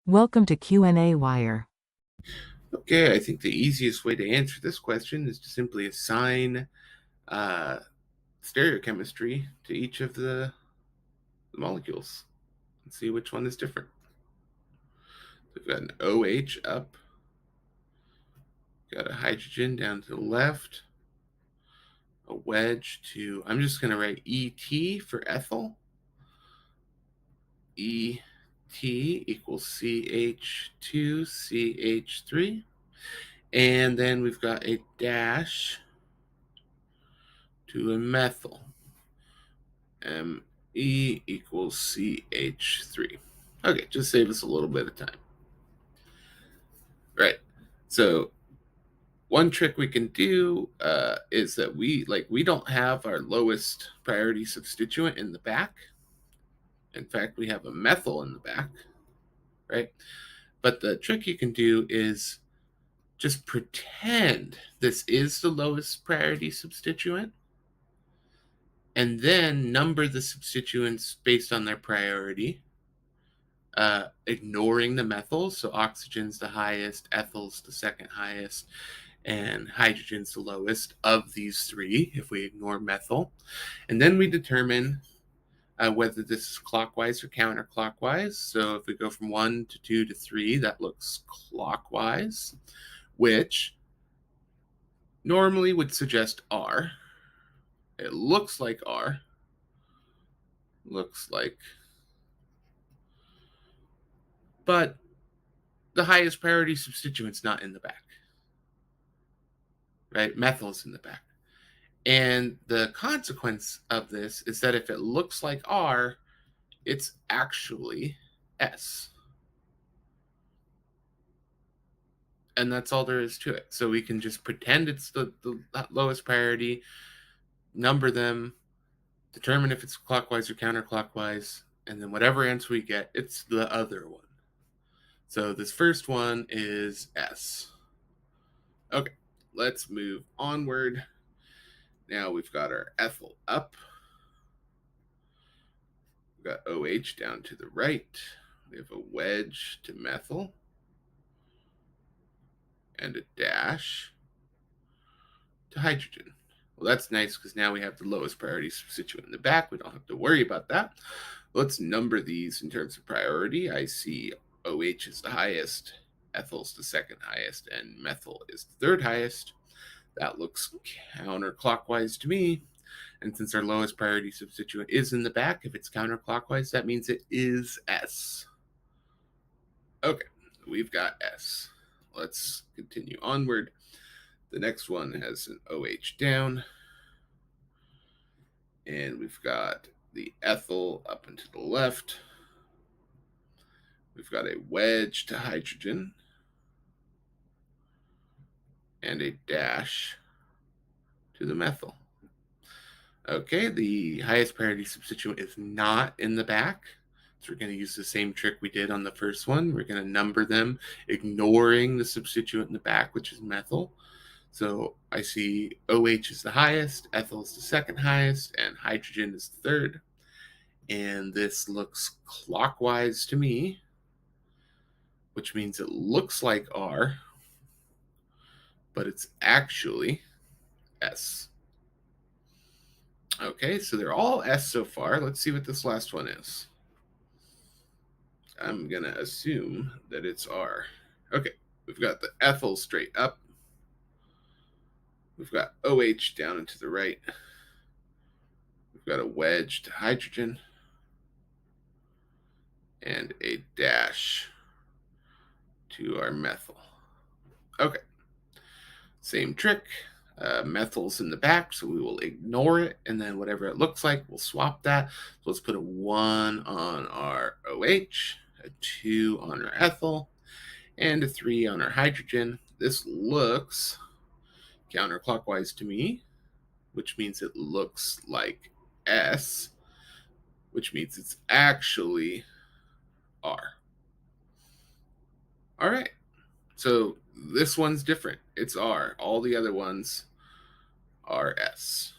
Welcome to qnawire. Okay, I think the easiest way to answer this question is to simply assign uh, stereochemistry to each of the molecules and see which one is different. So we've got an OH up, got a hydrogen down to the left, a wedge to, I'm just going to write ET for ethyl. ET equals CH2CH3. And then we've got a dash to a methyl. Me equals CH3. Okay, just save us a little bit of time. Right. So one trick we can do is that we don't have our lowest priority substituent in the back. In fact, we have a methyl in the back, right? But the trick you can do is just pretend this is the lowest priority substituent and then number the substituents based on their priority, ignoring the methyls. So oxygen's the highest, ethyl's the second highest, and hydrogen's the lowest of these three if we ignore methyl. And then we determine whether this is clockwise or counterclockwise. So if we go from 1 to 2 to 3, that looks clockwise, which normally would suggest R. It looks like R. Looks like. But the highest priority substituent's not in the back, right? Methyl's in the back. And the consequence of this is that if it looks like R, it's actually S. And that's all there is to it. So we can just pretend it's the lowest priority, number them, determine if it's clockwise or counterclockwise, and then whatever answer we get, it's the other one. So this first one is S. Okay, let's move onward. Now we've got our ethyl up. We've got OH down to the right. We have a wedge to methyl and a dash to hydrogen. Well, that's nice because now we have the lowest priority substituent in the back. We don't have to worry about that. Let's number these in terms of priority. I see OH is the highest, ethyl's the second highest, and methyl is the third highest. That looks counterclockwise to me. And since our lowest priority substituent is in the back, if it's counterclockwise, that means it is S. Okay, we've got S. Let's continue onward. The next one has an OH down. And we've got the ethyl up and to the left. We've got a wedge to hydrogen. And a dash to the methyl. Okay, the highest priority substituent is not in the back. So we're going to use the same trick we did on the first one. We're going to number them, ignoring the substituent in the back, which is methyl. So I see OH is the highest, ethyl is the second highest, and hydrogen is the third. And this looks clockwise to me, which means it looks like R, but it's actually S. Okay, so they're all S so far. Let's see what this last one is. I'm going to assume that it's R. Okay, we've got the ethyl straight up. We've got OH down and to the right. We've got a wedge to hydrogen and a dash to our methyl. Okay, same trick. Methyl's in the back, so we will ignore it, and then whatever it looks like, we'll swap that. So let's put a 1 on our OH, a 2 on our ethyl, and a 3 on our hydrogen. This looks counterclockwise to me, which means it looks like S, which means it's actually R. All right, so this one's different. It's R. All the other ones are S.